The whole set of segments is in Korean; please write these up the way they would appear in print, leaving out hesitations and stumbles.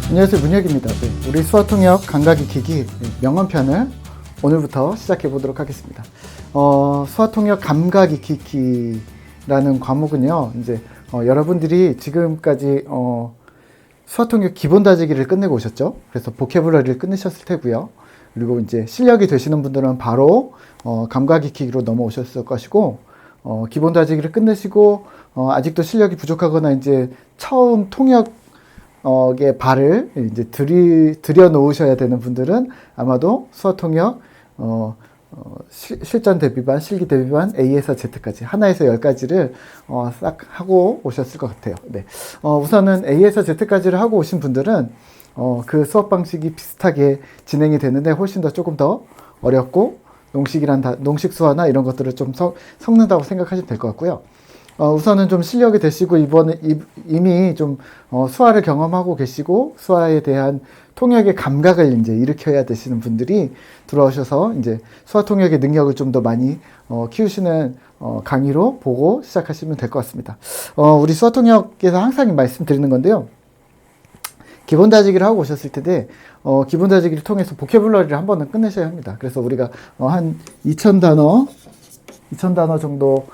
안녕하세요, 문혁입니다. 네, 우리 수화통역 감각익히기 명언편을 오늘부터 시작해 보도록 하겠습니다. 수화통역 감각익히기라는 과목은요, 이제 여러분들이 지금까지 수화통역 기본 다지기를 끝내고 오셨죠. 그래서 보캐블러리를 끝내셨을 테고요. 그리고 이제 실력이 되시는 분들은 바로 감각익히기로 넘어오셨을 것이고, 기본 다지기를 끝내시고 아직도 실력이 부족하거나 이제 처음 통역 발을 이제 들여 놓으셔야 되는 분들은 아마도 수화통역 실전 대비반, 실기 대비반 A에서 Z까지 하나에서 10가지를 싹 하고 오셨을 것 같아요. 네. 우선은 A에서 Z까지를 하고 오신 분들은 그 수업 방식이 비슷하게 진행이 되는데 훨씬 더 조금 더 어렵고 농식 수화나 이런 것들을 좀 섞는다고 생각하시면 될 것 같고요. 우선은 좀 실력이 되시고 이미 좀 수화를 경험하고 계시고 수화에 대한 통역의 감각을 이제 일으켜야 되시는 분들이 들어오셔서 이제 수화 통역의 능력을 좀 더 많이 키우시는 강의로 보고 시작하시면 될 것 같습니다. 우리 수화 통역에서 항상 말씀드리는 건데요. 기본 다지기를 하고 오셨을 텐데 기본 다지기를 통해서 보캐블러리를 한 번은 끝내셔야 합니다. 그래서 우리가 한 2,000단어 정도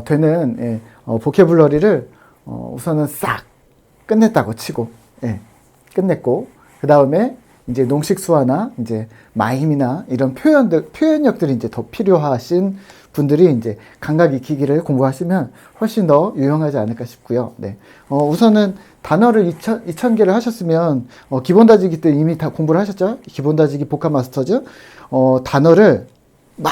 되는 보캐블러리를 우선은 싹 끝냈다고 치고 끝냈고 그 다음에 이제 농식 수화나 이제 마임이나 이런 표현력들이 이제 더 필요하신 분들이 이제 감각 익히기를 공부하시면 훨씬 더 유용하지 않을까 싶고요. 네. 우선은 단어를 2,000개를 하셨으면 기본 다지기 때 이미 다 공부를 하셨죠? 기본 다지기 복합 마스터즈 단어를 막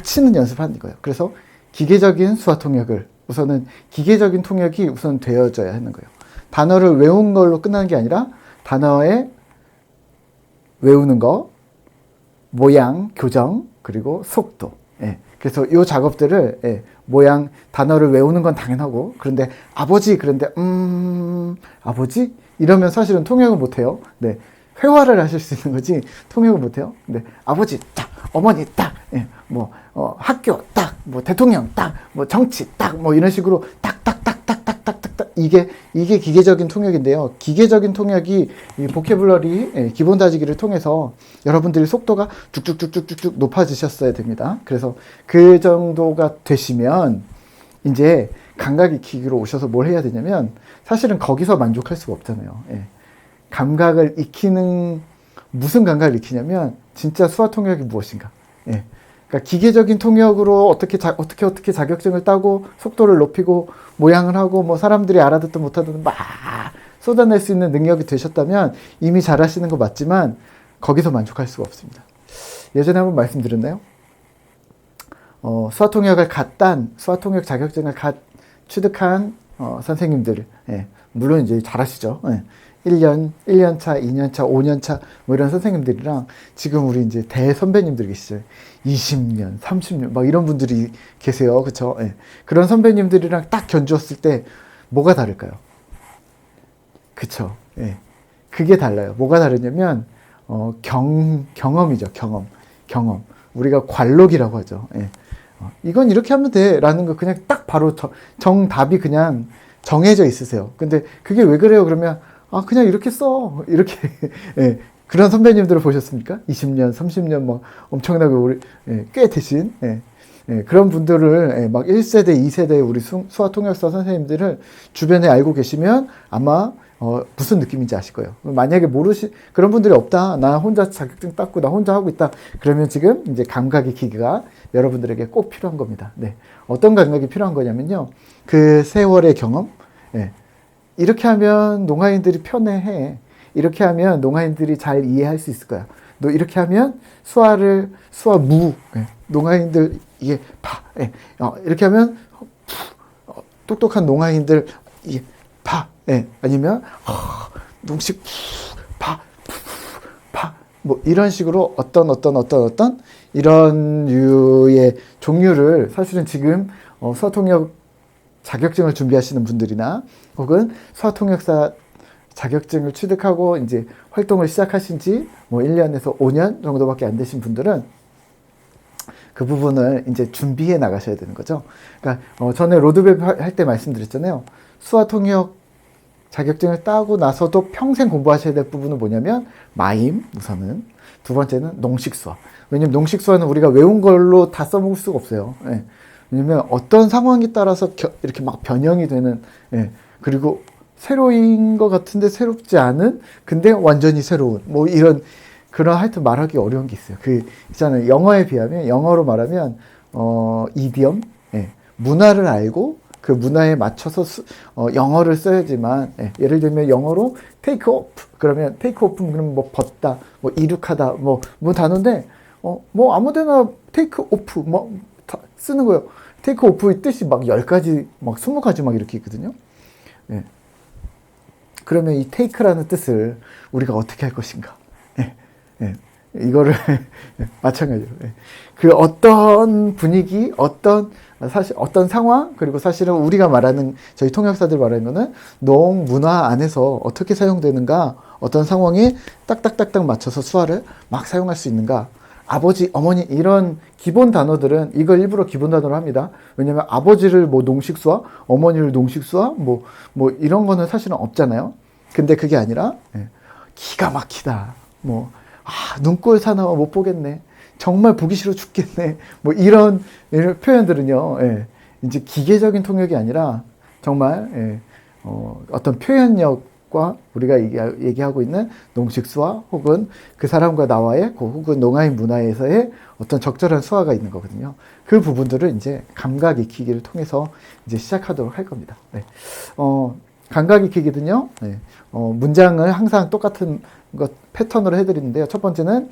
치는 연습하는 거예요. 그래서 기계적인 수화 통역을 우선은 기계적인 통역이 우선 되어져야 하는 거예요. 단어를 외운 걸로 끝나는 게 아니라 단어에 외우는 거, 모양, 교정, 그리고 속도. 그래서 이 작업들을 모양, 단어를 외우는 건 당연하고 그런데 그런데 아버지 이러면 사실은 통역을 못 해요. 네. 회화를 하실 수 있는 거지 통역을 못 해요. 네. 아버지 딱, 어머니 딱, 학교 딱, 대통령 딱, 정치 딱, 이런 식으로 딱딱딱딱딱딱딱 이게 기계적인 통역인데요. 기계적인 통역이 이 보캐블러리 기본 다지기를 통해서 여러분들의 속도가 쭉쭉쭉쭉쭉 높아지셨어야 됩니다. 그래서 그 정도가 되시면 이제 감각 익히기로 오셔서 뭘 해야 되냐면 사실은 거기서 만족할 수가 없잖아요. 감각을 익히는 무슨 감각을 익히냐면 진짜 수화 통역이 무엇인가. 그러니까 기계적인 통역으로 어떻게 자격증을 따고 속도를 높이고 모양을 하고 사람들이 알아듣든 못하든 막 쏟아낼 수 있는 능력이 되셨다면 이미 잘하시는 거 맞지만 거기서 만족할 수가 없습니다. 예전에 한번 말씀드렸나요? 수화 통역 자격증을 취득한 선생님들, 물론 이제 잘하시죠. 1년 차, 2년 차, 5년 차, 이런 선생님들이랑 지금 우리 이제 대선배님들 계시죠. 20년, 30년, 막 이런 분들이 계세요. 그쵸? 그런 선배님들이랑 딱 견주었을 때 뭐가 다를까요? 그쵸? 그게 달라요. 뭐가 다르냐면, 경험이죠. 경험. 우리가 관록이라고 하죠. 이건 이렇게 하면 돼. 라는 거 그냥 딱 바로 정답이 그냥 정해져 있으세요. 근데 그게 왜 그래요? 그러면 그냥 이렇게 써. 이렇게. 그런 선배님들을 보셨습니까? 20년, 30년 엄청나게 꽤 되신, 그런 분들을 막 1세대, 2세대 우리 수화 통역사 선생님들을 주변에 알고 계시면 아마 무슨 느낌인지 아실 거예요. 만약에 그런 분들이 없다. 나 혼자 자격증 땄고 나 혼자 하고 있다. 그러면 지금 이제 감각 익히기가 여러분들에게 꼭 필요한 겁니다. 네. 어떤 감각이 필요한 거냐면요. 그 세월의 경험, 이렇게 하면 농아인들이 편해해. 이렇게 하면 농아인들이 잘 이해할 수 있을 거야. 너 이렇게 하면 농아인들 이게 이렇게 하면 똑똑한 농아인들 이게 아니면 농식 이런 식으로 어떤 이런 류의 종류를 사실은 지금 수화통역 자격증을 준비하시는 분들이나 혹은 수화통역사 자격증을 취득하고 이제 활동을 시작하신 지 1년에서 5년 정도밖에 안 되신 분들은 그 부분을 이제 준비해 나가셔야 되는 거죠. 그러니까 전에 로드맵 할 때 말씀드렸잖아요. 수화통역 자격증을 따고 나서도 평생 공부하셔야 될 부분은 뭐냐면 마임 우선은, 두 번째는 농식수화. 왜냐면 농식수화는 우리가 외운 걸로 다 써먹을 수가 없어요. 예. 왜냐면 어떤 상황에 따라서 이렇게 막 변형이 되는, 예. 그리고 새로인 것 같은데 새롭지 않은, 근데 완전히 새로운, 뭐 이런, 그런 하여튼 말하기 어려운 게 있어요. 그, 있잖아요. 영어에 비하면, 영어로 말하면, 이디엄, 예. 문화를 알고 그 문화에 맞춰서 영어를 써야지만, 예. 예를 들면 영어로 take off, 그러면 take off, 그러면 뭐 벗다, 뭐 이륙하다, 뭐 단어인데, 뭐 아무데나 take off, 뭐, 다 쓰는 거예요. take off의 뜻이 막 10가지, 막 20가지 막 이렇게 있거든요. 예. 그러면 이 take라는 뜻을 우리가 어떻게 할 것인가? 예. 예. 이거를 마찬가지로, 예. 그 어떤 분위기, 어떤 상황, 그리고 사실은 우리가 말하는, 저희 통역사들 말하는 거는 농 문화 안에서 어떻게 사용되는가, 어떤 상황에 딱딱딱딱 맞춰서 수화를 막 사용할 수 있는가. 아버지, 어머니, 이런 기본 단어들은 이걸 일부러 기본 단어로 합니다. 왜냐면 아버지를 뭐 농식수화, 어머니를 농식수화, 뭐 이런 거는 사실은 없잖아요. 근데 그게 아니라, 예, 기가 막히다. 뭐, 눈꼴 사나워 못 보겠네. 정말 보기 싫어 죽겠네. 뭐 이런 표현들은요, 예, 이제 기계적인 통역이 아니라 정말, 예, 어떤 표현력과 우리가 얘기하고 있는 농식수화 혹은 그 사람과 나와의 혹은 농아인 문화에서의 어떤 적절한 수화가 있는 거거든요. 그 부분들을 이제 감각 익히기를 통해서 이제 시작하도록 할 겁니다. 네. 감각 익히기는요, 네. 문장을 항상 똑같은 것 패턴으로 해드리는데요. 첫 번째는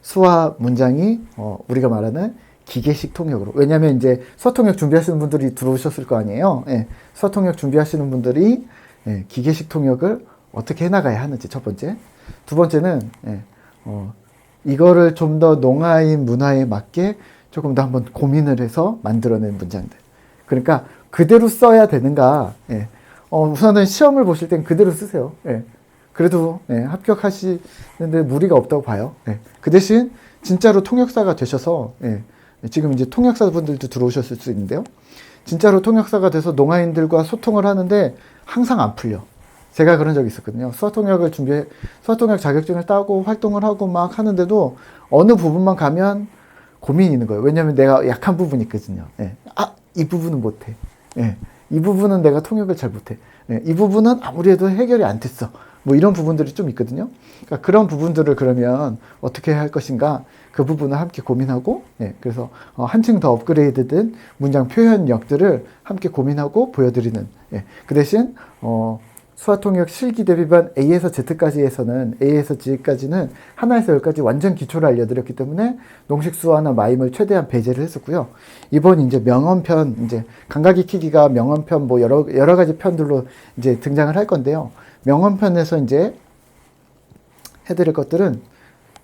수화 문장이 우리가 말하는 기계식 통역으로. 왜냐하면 이제 수화통역 준비하시는 분들이 들어오셨을 거 아니에요. 예, 수화통역 준비하시는 분들이, 예, 기계식 통역을 어떻게 해나가야 하는지 첫 번째. 두 번째는, 예, 이거를 좀 더 농아인 문화에 맞게 조금 더 한번 고민을 해서 만들어낸 문장들. 그러니까 그대로 써야 되는가. 예, 우선은 시험을 보실 땐 그대로 쓰세요. 예. 그래도, 예, 합격하시는데 무리가 없다고 봐요. 예. 그 대신 진짜로 통역사가 되셔서, 예, 지금 이제 통역사분들도 들어오셨을 수 있는데요. 진짜로 통역사가 돼서 농아인들과 소통을 하는데 항상 안 풀려. 제가 그런 적이 있었거든요. 수화통역 자격증을 따고 활동을 하고 막 하는데도 어느 부분만 가면 고민이 있는 거예요. 왜냐하면 내가 약한 부분이 있거든요. 예. 이 부분은 못해. 예. 이 부분은 내가 통역을 잘 못해. 예. 이 부분은 아무리 해도 해결이 안 됐어. 뭐 이런 부분들이 좀 있거든요. 그러니까 그런 부분들을 그러면 어떻게 할 것인가, 그 부분을 함께 고민하고, 예, 그래서 한층 더 업그레이드된 문장 표현력들을 함께 고민하고 보여드리는, 예, 그 대신 수화통역 실기 대비반 A에서 Z까지에서는, A에서 G까지는 하나에서 10까지 완전 기초를 알려드렸기 때문에 농식수화나 마임을 최대한 배제를 했었고요. 이번 이제 명언편, 이제 감각 익히기가 명언편 뭐 여러 가지 편들로 이제 등장을 할 건데요. 명언편에서 이제 해드릴 것들은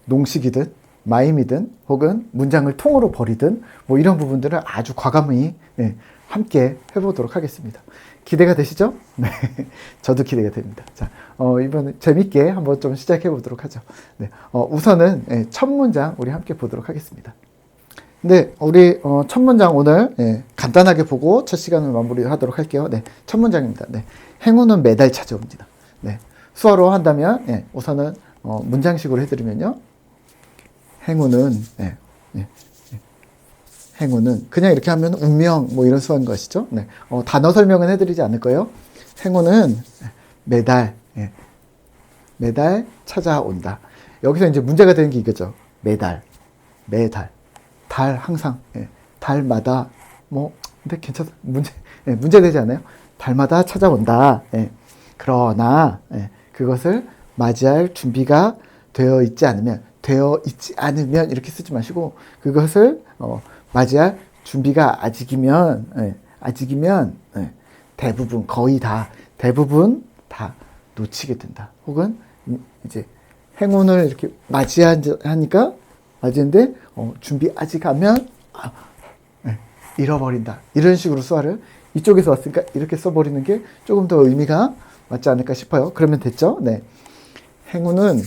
농식이든 마임이든 혹은 문장을 통으로 버리든 뭐 이런 부분들을 아주 과감히, 예, 함께 해보도록 하겠습니다. 기대가 되시죠? 네. 저도 기대가 됩니다. 자, 이번에 재밌게 한번 좀 시작해 보도록 하죠. 네. 우선은, 예, 첫 문장 우리 함께 보도록 하겠습니다. 네, 우리 첫 문장 오늘, 예, 간단하게 보고 첫 시간을 마무리하도록 할게요. 네, 첫 문장입니다. 네, 행운은 매달 찾아옵니다. 네, 수어로 한다면, 예, 우선은 문장식으로 해드리면요, 행운은, 예, 예, 행운은 그냥 이렇게 하면 운명 뭐 이런 수어인 것이죠. 네, 단어 설명은 해드리지 않을 거예요. 행운은 매달, 예, 매달 찾아온다. 여기서 이제 문제가 되는 게 이거죠. 매달, 달 항상, 예, 달마다 뭐 근데 괜찮아, 예, 문제 되지 않아요? 달마다 찾아온다. 예. 그러나, 예, 그것을 맞이할 준비가 되어 있지 않으면 이렇게 쓰지 마시고, 그것을 맞이할 준비가 아직이면, 예, 대부분 다 놓치게 된다. 혹은 이제 행운을 이렇게 맞이하니까 맞이는데 준비 아직 하면 예, 잃어버린다. 이런 식으로 수화를 이쪽에서 왔으니까 이렇게 써버리는 게 조금 더 의미가 맞지 않을까 싶어요. 그러면 됐죠? 네. 행운은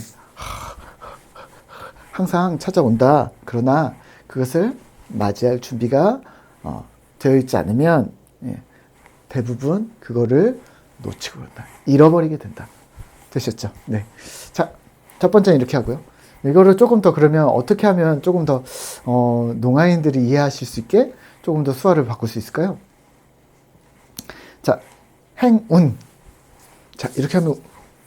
항상 찾아온다. 그러나 그것을 맞이할 준비가 되어 있지 않으면, 예, 대부분 그거를 놓치고 그런다. 잃어버리게 된다. 되셨죠? 네. 자, 첫 번째는 이렇게 하고요. 이거를 조금 더 그러면 어떻게 하면 조금 더 농아인들이 이해하실 수 있게 조금 더 수화를 바꿀 수 있을까요? 자, 행운. 자, 이렇게 하면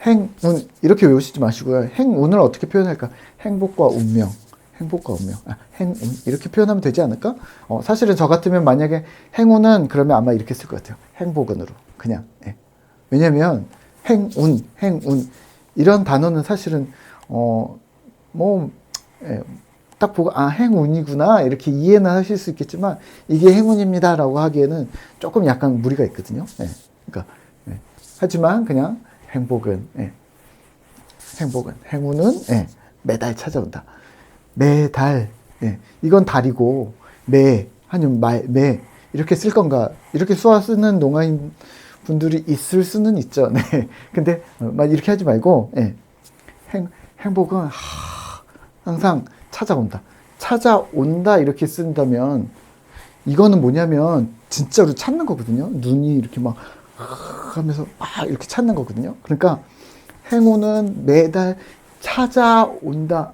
행운 이렇게 외우시지 마시고요. 행운을 어떻게 표현할까? 행복과 운명. 행복과 운명. 행운 이렇게 표현하면 되지 않을까? 사실은 저 같으면 만약에 행운은 그러면 아마 이렇게 쓸 것 같아요. 행복은으로 그냥. 예. 왜냐면 행운 이런 단어는 사실은 예, 딱 보고 행운이구나 이렇게 이해는 하실 수 있겠지만 이게 행운입니다라고 하기에는 조금 약간 무리가 있거든요. 예. 그러니까 하지만 그냥 행복은 행운은 매달 찾아온다. 매달 이건 달이고 매 아니면 매 이렇게 쓸 건가 이렇게 수화 쓰는 농아인 분들이 있을 수는 있죠. 네. 근데 이렇게 하지 말고 행복은 항상 찾아온다 이렇게 쓴다면 이거는 뭐냐면 진짜로 찾는 거거든요. 눈이 이렇게 막 하면서 막 이렇게 찾는 거거든요. 그러니까 행운은 매달 찾아온다.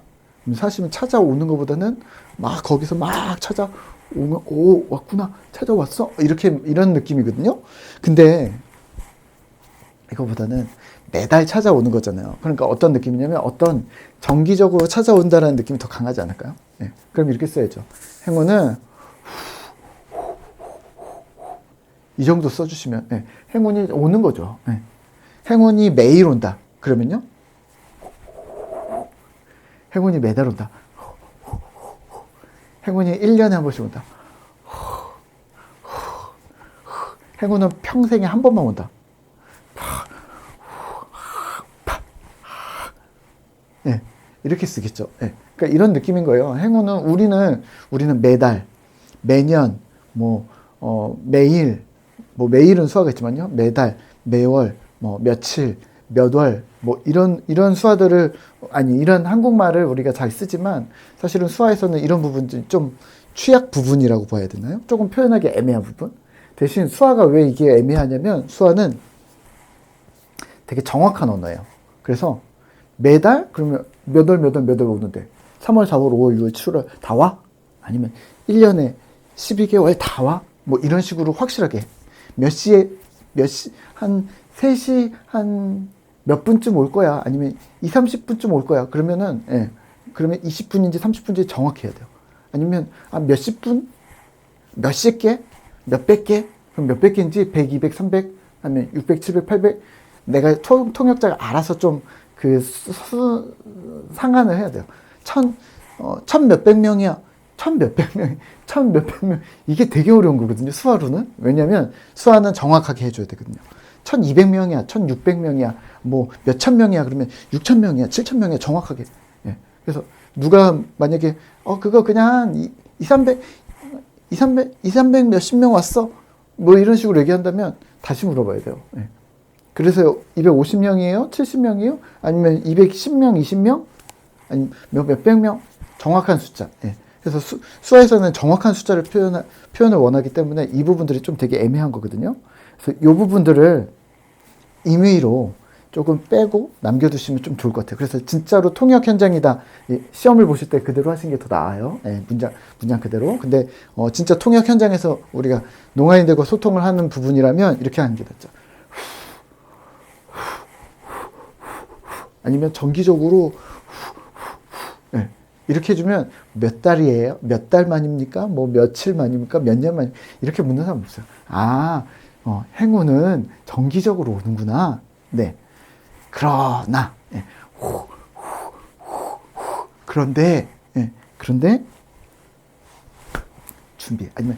사실은 찾아오는 것보다는 막 거기서 막 찾아오면 왔구나 찾아왔어 이렇게 이런 느낌이거든요. 근데 이거보다는 매달 찾아오는 거잖아요. 그러니까 어떤 느낌이냐면 어떤 정기적으로 찾아온다라는 느낌이 더 강하지 않을까요? 그럼 이렇게 써야죠. 행운은 이 정도 써주시면 행운이 오는 거죠. 행운이 매일 온다. 그러면요. 행운이 매달 온다. 행운이 1년에 한 번씩 온다. 행운은 평생에 한 번만 온다. 이렇게 쓰겠죠. 그러니까 이런 느낌인 거예요. 행운은 우리는 매달, 매년, 매일, 매일은 수화가 있지만요. 매달, 매월, 며칠, 몇 월, 이런 수화들을, 이런 한국말을 우리가 잘 쓰지만 사실은 수화에서는 이런 부분들이 좀 취약 부분이라고 봐야 되나요? 조금 표현하기 애매한 부분. 대신 수화가 왜 이게 애매하냐면 수화는 되게 정확한 언어예요. 그래서 매달? 그러면 몇 월 오는데 3월, 4월, 5월, 6월, 7월 다 와? 아니면 1년에 12개월 다 와? 이런 식으로 확실하게 몇 시에 한 3시 한 몇 분쯤 올 거야? 아니면 2, 30분쯤 올 거야? 그러면 20분인지 30분인지 정확히 해야 돼요. 아니면 몇십 분? 몇십 개? 몇백 개? 그럼 몇백 개인지 100, 200, 300, 아니면 600, 700, 800 내가 통역자가 알아서 좀 상한을 해야 돼요. 천 몇백 명이야. 천 몇백 명. 이게 되게 어려운 거거든요. 수화로는. 왜냐면 수화는 정확하게 해줘야 되거든요. 1200명이야. 1600명이야. 몇천 명이야. 그러면 6000명이야. 7000명이야. 정확하게. 그래서 누가 만약에 그거 그냥 200, 300 몇십 명 왔어. 이런 식으로 얘기한다면 다시 물어봐야 돼요. 그래서 250명이에요? 70명이에요? 아니면 210명, 20명? 아니면 몇백 명? 정확한 숫자. 그래서 수화에서는 정확한 숫자를 표현을 원하기 때문에 이 부분들이 좀 되게 애매한 거거든요. 그래서 이 부분들을 임의로 조금 빼고 남겨두시면 좀 좋을 것 같아요. 그래서 진짜로 통역 현장이다. 시험을 보실 때 그대로 하시는 게 더 나아요. 문장 그대로. 근데 진짜 통역 현장에서 우리가 농아인들과 소통을 하는 부분이라면 이렇게 하는 게 낫죠. 아니면 정기적으로 이렇게 해주면 몇 달이에요? 몇 달 만입니까? 며칠 만입니까? 몇 년 만? 이렇게 묻는 사람 없어요. 행운은 정기적으로 오는구나. 네. 그러나 그런데 준비 아니면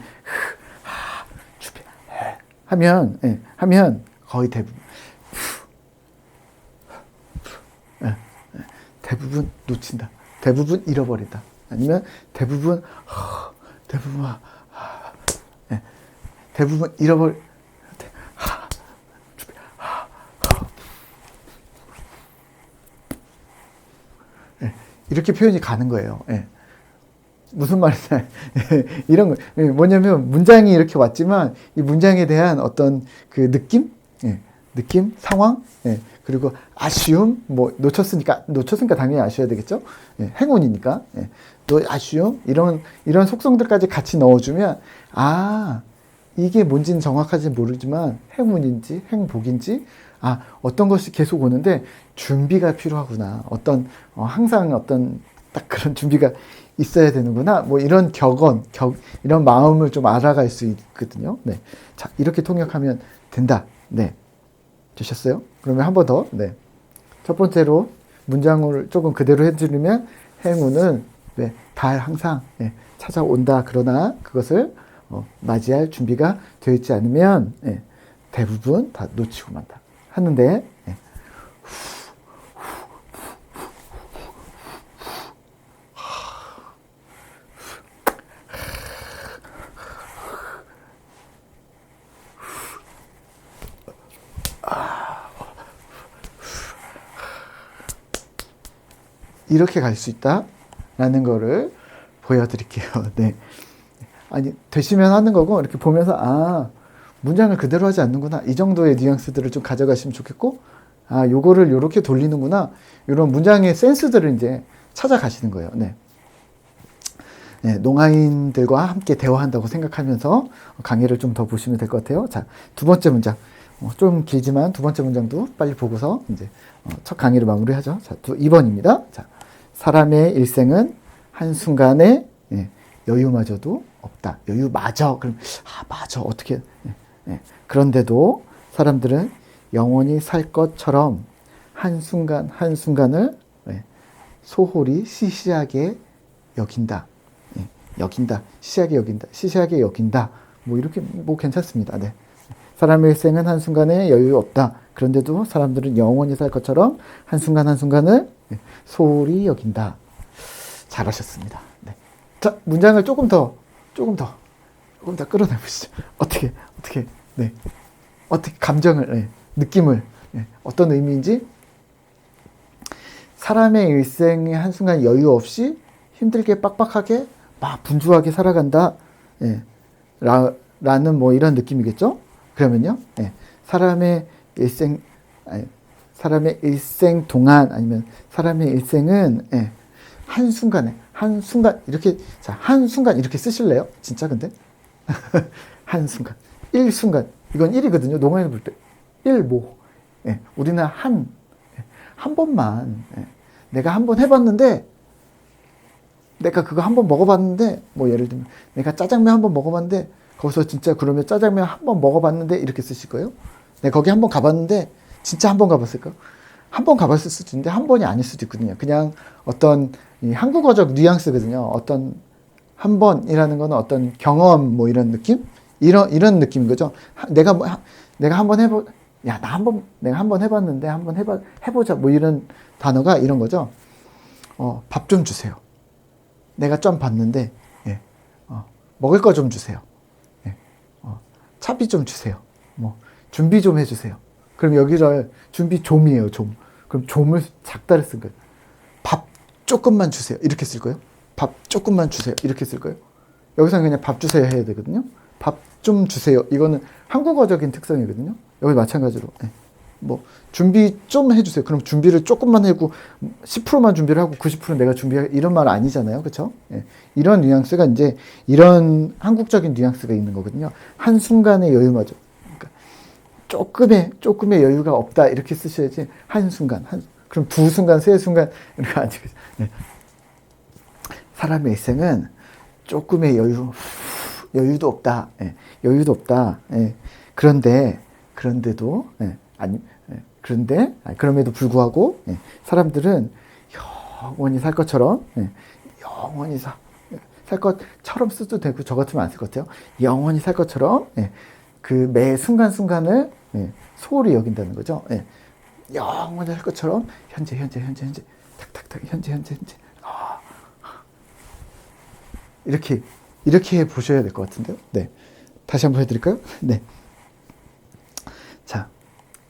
준비 하면 거의 대부분 놓친다. 대부분 잃어버린다. 아니면 대부분 잃어버리 이렇게 표현이 가는 거예요. 무슨 말이냐. 이런 거. 뭐냐면 문장이 이렇게 왔지만 이 문장에 대한 어떤 그 느낌? 느낌? 상황? 그리고 아쉬움? 뭐 놓쳤으니까 당연히 아쉬워야 되겠죠? 행운이니까. 또 아쉬움? 이런 속성들까지 같이 넣어주면 아, 이게 뭔지는 정확하지 모르지만 행운인지 행복인지 어떤 것이 계속 오는데 준비가 필요하구나. 항상 어떤 딱 그런 준비가 있어야 되는구나. 뭐 이런 이런 마음을 좀 알아갈 수 있거든요. 네. 자, 이렇게 통역하면 된다. 네. 되셨어요? 그러면 한 번 더. 네. 첫 번째로 문장을 조금 그대로 해주면 행운은 항상 찾아온다. 그러나 그것을 맞이할 준비가 되어 있지 않으면 대부분 다 놓치고 만다. 하는데 이렇게 갈 수 있다라는 거를 보여드릴게요. 네. 아니, 되시면 하는 거고, 이렇게 보면서, 문장을 그대로 하지 않는구나. 이 정도의 뉘앙스들을 좀 가져가시면 좋겠고, 요거를 요렇게 돌리는구나. 이런 문장의 센스들을 이제 찾아가시는 거예요. 네. 네, 농아인들과 함께 대화한다고 생각하면서 강의를 좀 더 보시면 될 것 같아요. 자, 두 번째 문장. 좀 길지만 두 번째 문장도 빨리 보고서 이제 첫 강의를 마무리하죠. 자, 2번입니다. 자, 사람의 일생은 한순간에 여유마저도 없다. 여유마저. 그럼, 마저. 어떻게. 그런데도 사람들은 영원히 살 것처럼 한순간, 한순간을 소홀히 시시하게 여긴다. 여긴다. 시시하게 여긴다. 뭐 이렇게, 괜찮습니다. 네. 사람의 일생은 한순간에 여유 없다. 그런데도 사람들은 영원히 살 것처럼 한순간, 한순간을 소홀히 여긴다. 잘하셨습니다. 네. 자, 문장을 조금 더 끌어내보시죠. 어떻게, 네. 어떻게 감정을, 느낌을, 어떤 의미인지. 사람의 일생의 한순간 여유 없이 힘들게 빡빡하게 막 분주하게 살아간다. 라는 뭐 이런 느낌이겠죠? 그러면요, 사람의 일생 동안 아니면 사람의 일생은 한순간 이렇게 쓰실래요? 진짜 근데? 한순간. 일순간. 이건 1이거든요. 농어를 볼 때. 일모. 우리는 한 번만. 내가 한 번 해봤는데, 내가 그거 한 번 먹어봤는데, 뭐 예를 들면, 내가 짜장면 한 번 먹어봤는데, 거기서 진짜 그러면 짜장면 한 번 먹어봤는데, 이렇게 쓰실 거예요? 내가 거기 한 번 가봤는데, 진짜 한 번 가봤을까? 한 번 가봤을 수도 있는데, 한 번이 아닐 수도 있거든요. 그냥 어떤 이 한국어적 뉘앙스거든요. 어떤 한 번이라는 거는 어떤 경험, 뭐 이런 느낌? 이런 느낌인 거죠. 내가 한번 내가 한 번 해봤는데, 해보자. 뭐 이런 단어가 이런 거죠. 밥 좀 주세요. 내가 좀 봤는데, 먹을 거 좀 주세요. 차비 좀 주세요. 뭐, 준비 좀 해주세요. 그럼 여기를 준비 좀이에요, 좀. 그럼 좀을 작다를 쓴 거예요. 밥 조금만 주세요. 이렇게 쓸 거예요. 밥 조금만 주세요. 이렇게 쓸 거예요. 여기서는 그냥 밥 주세요 해야 되거든요. 밥 좀 주세요. 이거는 한국어적인 특성이거든요. 여기 마찬가지로. 뭐 준비 좀 해주세요. 그럼 준비를 조금만 하고 10%만 준비를 하고 90%는 내가 준비할 이런 말 아니잖아요, 그렇죠? 이런 뉘앙스가 이제 이런 한국적인 뉘앙스가 있는 거거든요. 한 순간의 여유마저. 그러니까 조금의 여유가 없다 이렇게 쓰셔야지. 한 순간, 그럼 두 순간, 세 순간 이렇게 아니죠. 사람의 일생은 조금의 여유도 없다. 여유도 없다. 그런데도 그럼에도 불구하고 사람들은 영원히 살 것처럼 영원히 살 것처럼 써도 되고 저 같으면 안 쓸 것 같아요. 영원히 살 것처럼 그 매 순간순간을 소홀히 여긴다는 거죠. 영원히 살 것처럼 현재 탁탁탁 현재 이렇게 보셔야 될 것 같은데요. 네. 다시 한번 해드릴까요? 네. 자,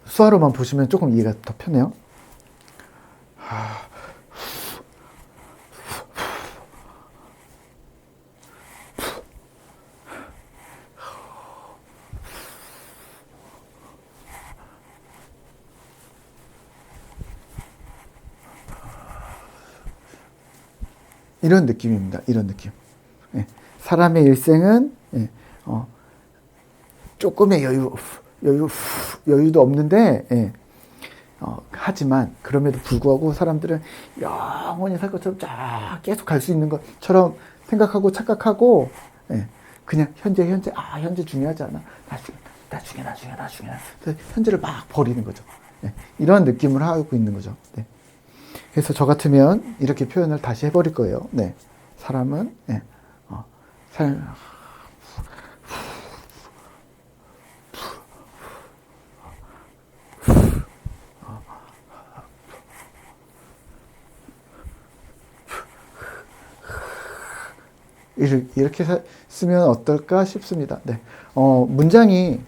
수화로만 보시면 조금 이해가 더 편해요. 이런 느낌입니다. 이런 느낌. 예. 사람의 일생은 예. 조금의 여유도 없는데 예. 하지만 그럼에도 불구하고 사람들은 영원히 살 것처럼 쫙 계속 갈 수 있는 것처럼 생각하고 착각하고 예. 그냥 현재 중요하지 않아. 나중에 현재를 막 버리는 거죠. 예. 이런 느낌을 하고 있는 거죠. 네. 그래서 저 같으면 이렇게 표현을 다시 해버릴 거예요. 네. 사람은 예. 이렇게 쓰면 어떨까 싶습니다. 네. 문장이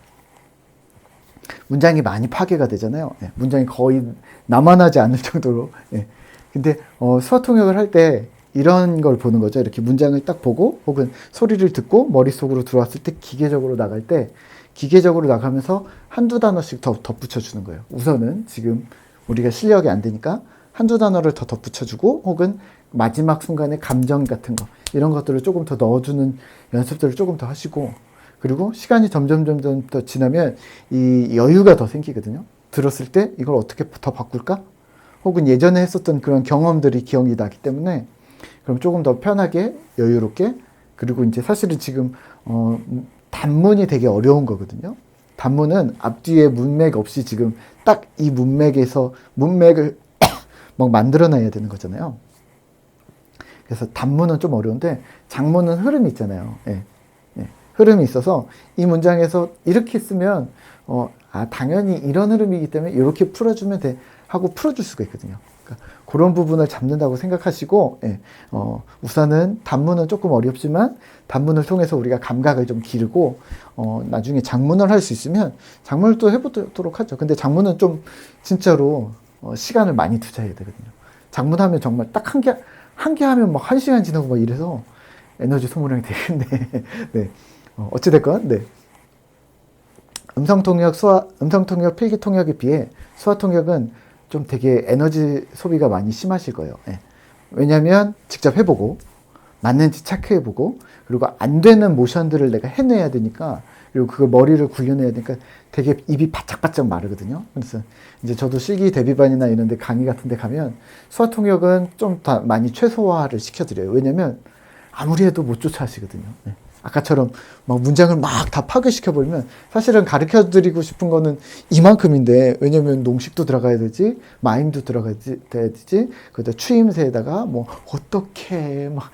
많이 파괴가 되잖아요. 예. 문장이 거의 남아나지 않을 정도로. 예. 근데 수화 통역을 할 때 이런 걸 보는 거죠. 이렇게 문장을 딱 보고 혹은 소리를 듣고 머릿속으로 들어왔을 때 기계적으로 나갈 때 기계적으로 나가면서 한두 단어씩 더 덧붙여주는 거예요. 우선은 지금 우리가 실력이 안 되니까 한두 단어를 더 덧붙여주고 혹은 마지막 순간에 감정 같은 거 이런 것들을 조금 더 넣어주는 연습들을 조금 더 하시고 그리고 시간이 점점 더 지나면 이 여유가 더 생기거든요. 들었을 때 이걸 어떻게 더 바꿀까? 혹은 예전에 했었던 그런 경험들이 기억이 나기 때문에 그럼 조금 더 편하게 여유롭게 그리고 이제 사실은 지금 단문이 되게 어려운 거거든요. 단문은 앞뒤에 문맥 없이 지금 딱 이 문맥에서 문맥을 막 만들어놔야 되는 거잖아요. 그래서 단문은 좀 어려운데 장문은 흐름이 있잖아요. 예. 예. 흐름이 있어서 이 문장에서 이렇게 쓰면 당연히 이런 흐름이기 때문에 이렇게 풀어주면 돼 하고 풀어줄 수가 있거든요. 그러니까 그런 부분을 잡는다고 생각하시고 예. 우선은 단문은 조금 어렵지만 단문을 통해서 우리가 감각을 좀 기르고 나중에 장문을 할 수 있으면 장문을 또 해보도록 하죠. 근데 장문은 좀 진짜로 시간을 많이 투자해야 되거든요. 장문하면 정말 딱 한 개 하면 막 1시간 지나고 막 이래서 에너지 소모량이 되겠네. 네. 어찌됐건, 네. 음성통역, 필기통역에 비해 수화통역은 좀 되게 에너지 소비가 많이 심하실 거예요. 네. 왜냐면 직접 해보고, 맞는지 체크해보고, 그리고 안 되는 모션들을 내가 해내야 되니까, 그리고 그걸 머리를 굴려내야 되니까 되게 입이 바짝바짝 마르거든요. 그래서 이제 저도 실기 대비반이나 이런 데 강의 같은 데 가면 수화통역은 좀 더 많이 최소화를 시켜드려요. 왜냐면 아무리 해도 못 쫓아하시거든요. 네. 아까처럼 막 문장을 막 다 파괴시켜버리면 사실은 가르쳐 드리고 싶은 거는 이만큼인데 왜냐면 농식도 들어가야 되지, 마임도 들어가야 되지, 그다 추임새에다가 뭐 어떻게 막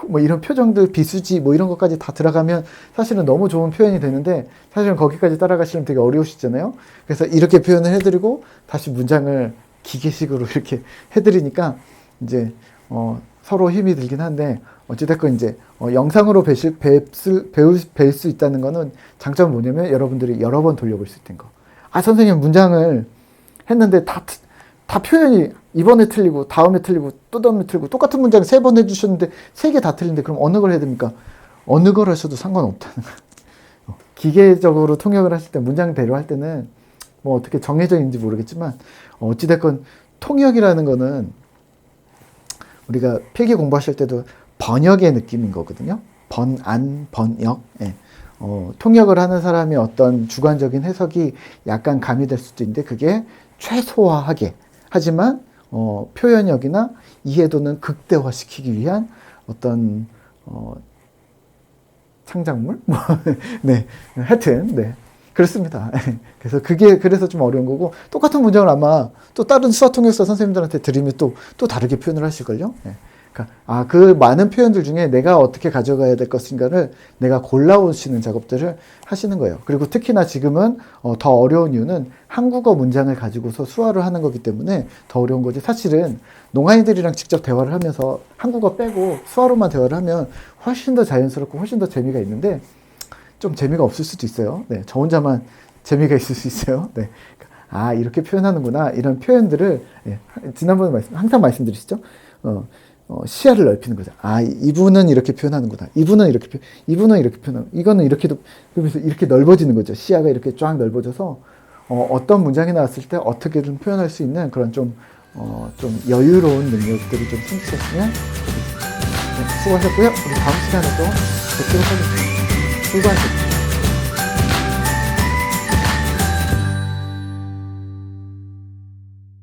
뭐 이런 표정들 비수지 뭐 이런 것까지 다 들어가면 사실은 너무 좋은 표현이 되는데 사실은 거기까지 따라가시면 되게 어려우시잖아요. 그래서 이렇게 표현을 해드리고 다시 문장을 기계식으로 이렇게 해드리니까 이제 서로 힘이 들긴 한데 어찌됐건 이제 영상으로 배울 수 있다는 거는 장점은 뭐냐면 여러분들이 여러 번 돌려볼 수 있다는 거. 선생님 문장을 했는데 다 표현이 이번에 틀리고 다음에 틀리고 또 다음에 틀리고 똑같은 문장 3번 해주셨는데 3개 다 틀린데 그럼 어느 걸 해야 됩니까? 어느 걸 하셔도 상관없다는 거예요. 기계적으로 통역을 하실 때 문장대로 할 때는 뭐 어떻게 정해져 있는지 모르겠지만 어찌됐건 통역이라는 거는 우리가 필기 공부하실 때도 번역의 느낌인 거거든요. 번역. 예. 통역을 하는 사람의 어떤 주관적인 해석이 약간 가미될 수도 있는데 그게 최소화하게 하지만 표현력이나 이해도는 극대화시키기 위한 어떤 창작물? 네, 하여튼 네 그렇습니다. 그래서 그래서 좀 어려운 거고 똑같은 문장을 아마 또 다른 수화통역사 선생님들한테 드리면 또 다르게 표현을 하실걸요. 네. 그러니까 그 많은 표현들 중에 내가 어떻게 가져가야 될 것인가를 내가 골라오시는 작업들을 하시는 거예요. 그리고 특히나 지금은 더 어려운 이유는 한국어 문장을 가지고서 수화를 하는 거기 때문에 더 어려운 거지. 사실은 농아이들이랑 직접 대화를 하면서 한국어 빼고 수화로만 대화를 하면 훨씬 더 자연스럽고 훨씬 더 재미가 있는데 좀 재미가 없을 수도 있어요. 네, 저 혼자만 재미가 있을 수 있어요. 네. 이렇게 표현하는구나. 이런 표현들을 지난번에 항상 말씀드리시죠. 시야를 넓히는 거죠. 이분은 이렇게 표현하는구나. 이분은 이렇게 표현하는, 이거는 이렇게도, 그러면서 이렇게 넓어지는 거죠. 시야가 이렇게 쫙 넓어져서, 어떤 문장이 나왔을 때 어떻게든 표현할 수 있는 그런 좀, 좀 여유로운 능력들이 좀 생기셨으면 좋겠습니다. 네, 수고하셨고요. 우리 다음 시간에 또 뵙도록 하겠습니다. 수고하셨습니다.